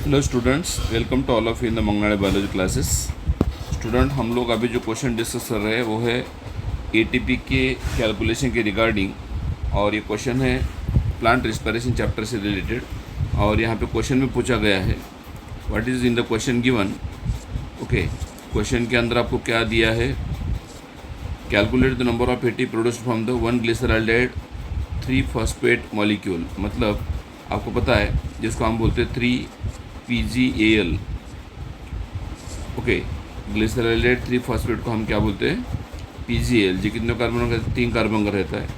Hello students, welcome to all of in the Mangnade biology classes. Student, हम लोग अभी जो क्वेश्चन डिस्कस कर रहे हैं वो है एटीपी के कैलकुलेशन के रिगार्डिंग, और ये क्वेश्चन है प्लांट रिस्पिरेशन चैप्टर से रिलेटेड। और यहाँ पे क्वेश्चन में पूछा गया है what is in the question given. Okay, question के अंदर आपको क्या दिया है, calculate the number of ATP produced from the 1 ग्लिसरॉल्डेड 3 phosphate molecule. मतलब आपको पता है जिसको हम बोलते हैं 3PGAL। ओके, ग्लिसरॉल्डेड 3 फॉस्फेट को हम क्या बोलते हैं, PGAL। जी कितने कार्बन का, 3 कार्बन का रहता है।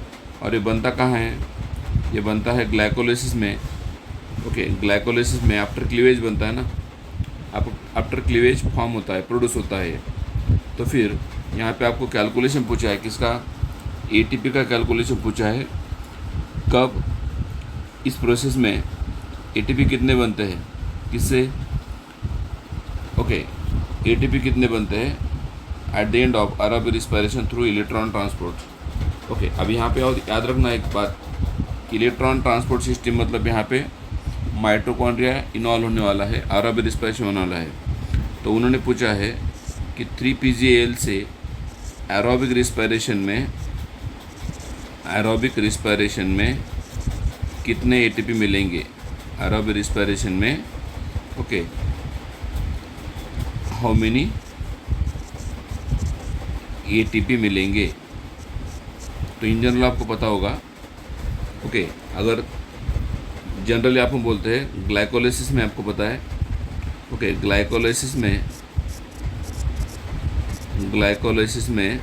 और ये बनता कहाँ है, ये बनता है ग्लाइकोलाइसिस में। ओके, ग्लाइकोलाइसिस में आफ्टर क्लीवेज बनता है ना, आफ्टर क्लीवेज फॉर्म होता है, प्रोड्यूस होता है। तो फिर यहाँ पे आपको कैलकुलेशन पूछा है किसका, एटीपी का कैलकुलेशन पूछा है। कब इस प्रोसेस में एटीपी कितने बनते हैं, किससे। ओके, एटीपी कितने बनते हैं at the end of aerobic respiration through electron transport. Okay, अब यहाँ पे और याद रखना एक बात कि इलेक्ट्रॉन ट्रांसपोर्ट सिस्टम मतलब यहाँ पे माइटोकॉन्ड्रिया इन्वॉल्व होने वाला है, एरोबिक रिस्पिरेशन होने वाला है। तो उन्होंने पूछा है कि 3PGAL से एरोबिक रिस्पिरेशन में कितने एटीपी मिलेंगे, एरोबिक रिस्पिरेशन में। ओके, हाउ मेनी एटीपी मिलेंगे। तो इन जनरल आपको पता होगा। ओके, अगर जनरली आप हम बोलते हैं ग्लाइकोलाइसिस में, आपको पता है। ओके, ग्लाइकोलाइसिस में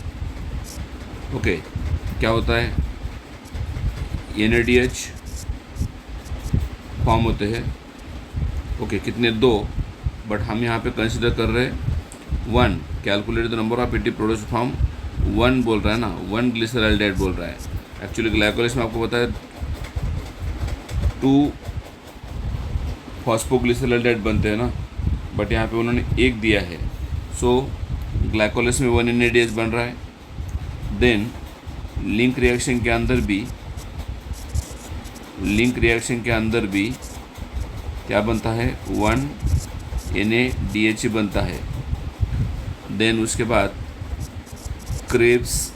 ओके क्या होता है, NADH फॉर्म होते हैं। ओके, कितने, 2, बट हम यहाँ पे कंसिडर कर रहे हैं 1। Calculate the number of ATP produced from 1 बोल रहा है ना, 1 ग्लिसरॉल्डेड बोल रहा है। एक्चुअली ग्लाइकोलाइसिस में आपको पता है 2 फॉस्फोग्लिसरॉल्डेड बनते हैं ना, बट यहाँ पे उन्होंने 1 दिया है। सो ग्लाइकोलाइसिस में 1 NADH बन रहा है। देन लिंक रिएक्शन के अंदर भी क्या बनता है, 1 NADH बनता है। देन उसके बाद क्रेब्स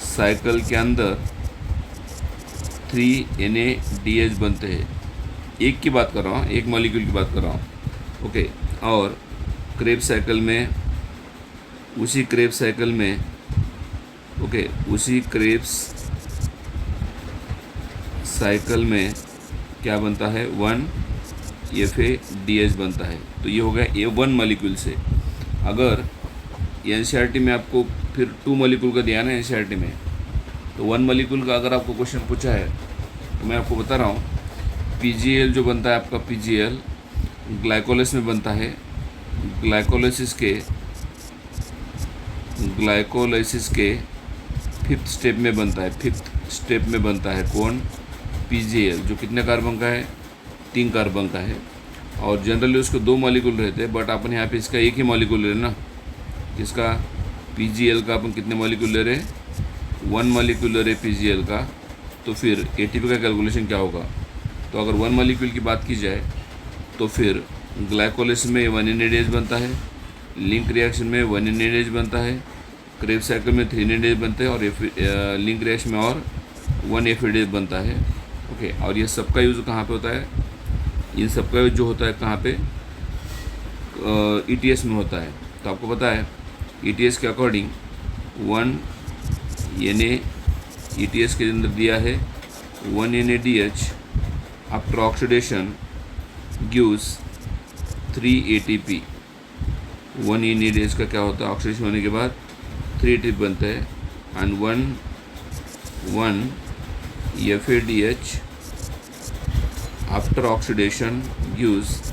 साइकिल के अंदर 3 NADH बनते हैं। एक की बात कर रहा हूँ, एक मॉलिक्यूल की बात कर रहा हूँ। ओके, और क्रेब्स साइकिल में, उसी क्रेब्स साइकिल में क्या बनता है, 1 FADH बनता है। तो ये हो गया A1 मॉलिक्यूल से। अगर NCERT में आपको फिर 2 मॉलिक्यूल का दिया ना NCERT में, तो 1 मॉलिक्यूल का अगर आपको क्वेश्चन पूछा है तो मैं आपको बता रहा हूँ PGAL जो बनता है आपका, PGAL ग्लाइकोलाइसिस में बनता है। ग्लाइकोलाइसिस के 5th स्टेप में बनता है कौन, PGAL, जो कितने कार्बन का है, 3 कार्बन का है। और जनरली उसको 2 मॉलिक्यूल रहते हैं, बट अपन यहाँ पे इसका एक ही मॉलिक्यूल ले रहे हैं ना। इसका PGAL का अपन कितने मॉलिक्यूल ले रहे हैं, 1 मॉलिक्यूल ले रहे PGAL का। तो फिर एटीपी का कैलकुलेशन क्या होगा। तो अगर 1 मॉलिक्यूल की बात की जाए तो फिर ग्लाइकोलाइसिस में 1 NADH बनता है, लिंक रिएक्शन में 1 NADH बनता है, क्रेब्स साइकिल में 3 NADH बनते हैं, और लिंक रिएक्शन में और 1 FADH बनता है। ओके, और ये सबका यूज़ कहाँ पे होता है, इन सबका यूज़ जो होता है कहाँ पे, ETS में होता है। तो आपको पता है ETS के अकॉर्डिंग 1 ETS के अंदर दिया है 1 NADH after oxidation gives 3 ATP। 1 NADH का क्या होता है, ऑक्सीडेशन होने के बाद 3 ATP बनते हैं। And 1 FADH after oxidation gives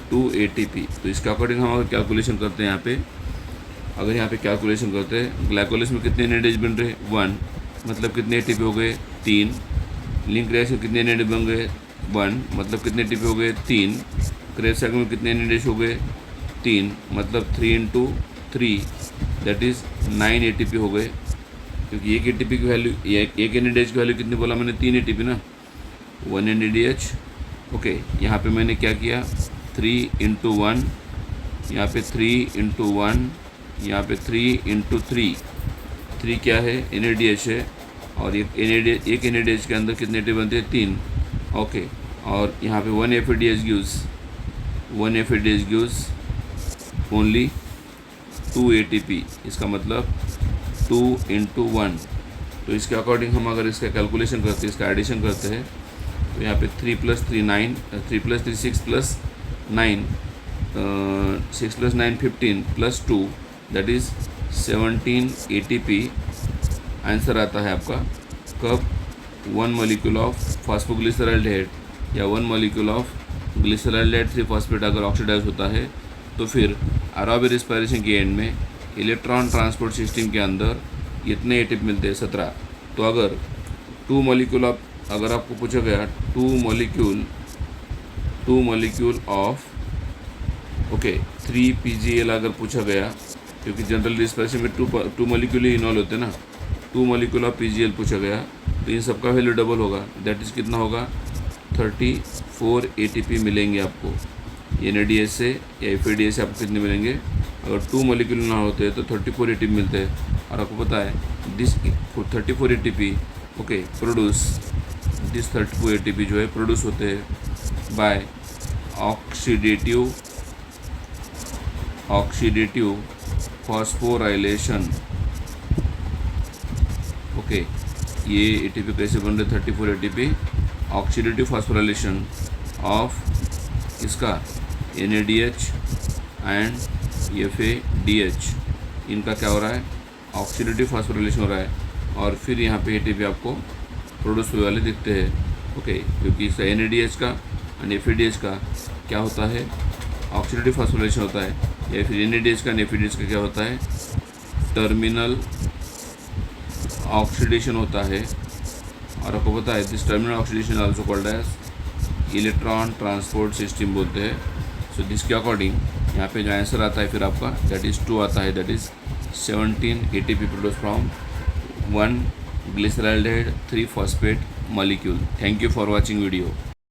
2 ATP। तो इसके अकॉर्डिंग हम अगर कैलकुलेशन करते हैं, यहाँ पे कैलकुलेशन करते हैं, ग्लाइकोलाइसिस में कितने NADH बन रहे, 1, मतलब कितने ATP हो गए, 3। लिंक रिएक्शन कितने NADH बन गए, 1, मतलब कितने ATP हो गए, 3। क्रेब्स साइकिल में कितने NADH हो गए, 3, मतलब 3 × 3 दैट इज़ 9 ATP हो गए। क्योंकि एक एटीपी की वैल्यू, एक NADH की वैल्यू कितनी बोला मैंने, 3 ATP ना। 1 NADH ओके, यहाँ पे मैंने क्या किया, 3 इंटू 1, यहाँ पे 3 इंटू 1, यहाँ पे 3 इंटू 3 क्या है, NADH है, और एक NADH के अंदर कितने ATP बनते हैं, 3। ओके, और यहाँ पे 1 FADH गिव्स ओनली 2 ATP, इसका मतलब 2 इंटू 1। तो इसके अकॉर्डिंग हम अगर इसका कैलकुलेशन करते हैं, इसका एडिशन करते हैं, तो यहाँ पे 3 + 3 9, 3 + 3 6 + 9, 6 + 9 15 + 2 दैट इज़ 17 ATP आंसर आता है आपका। कब 1 मॉलिक्यूल ऑफ फॉस्फोग्लिसराल्डेहाइड या 1 मॉलिक्यूल ऑफ ग्लिसराल्डेहाइड 3-फॉस्फेट अगर ऑक्सीडाइज होता है, तो फिर एरोबिक रिस्पायरेशन के एंड में इलेक्ट्रॉन ट्रांसपोर्ट सिस्टम के अंदर इतने ATP मिलते हैं, 17। तो अगर 2 मॉलिक्यूल ऑफ, अगर आपको पूछा गया 2 मॉलिक्यूल ऑफ 3 PGL अगर पूछा गया, क्योंकि जनरल रिस्पायरेशन में 2 मॉलिक्यूल ही इन्वॉल्व होते हैं ना, 2 मॉलिक्यूल ऑफ PGL पूछा गया, तो इन सबका वैल्यू डबल होगा, दैट इज़ कितना होगा, 34 ATP मिलेंगे आपको। NADH से या FADH से आपको कितने मिलेंगे, अगर 2 मॉलिक्यूल ना होते हैं तो 34 ATP मिलते हैं। और आपको पता है this 34 ATP produce, this 34 ATP जो है प्रोड्यूस होते हैं बाय ऑक्सीडेटिव फॉस्फोराइलेशन। ये ATP कैसे बन रहे, 34 ATP ऑक्सीडेटिव फॉस्फोराइलेशन ऑफ इसका NADH एंड FADH, इनका क्या हो रहा है, ऑक्सीडेटिव फॉस्फोराइलेशन हो रहा है, और फिर यहाँ पे ATP आपको प्रोड्यूस हुए वाले दिखते हैं। क्योंकि इसका NADH का एंड FADH का क्या होता है, ऑक्सीडेटिव फॉस्फोराइलेशन होता है, या फिर NADH का एंड FADH का क्या होता है, टर्मिनल ऑक्सीडेशन होता है। और आपको पता है this terminal oxidation also called as electron transport system बोलते हैं। सो जिसके अकॉर्डिंग यहाँ पे जो आंसर आता है फिर आपका दैट इज़ 2 आता है, that is 17 ATP produce from 1 glyceraldehyde 3-फॉस्फेट molecule. Thank you for watching video.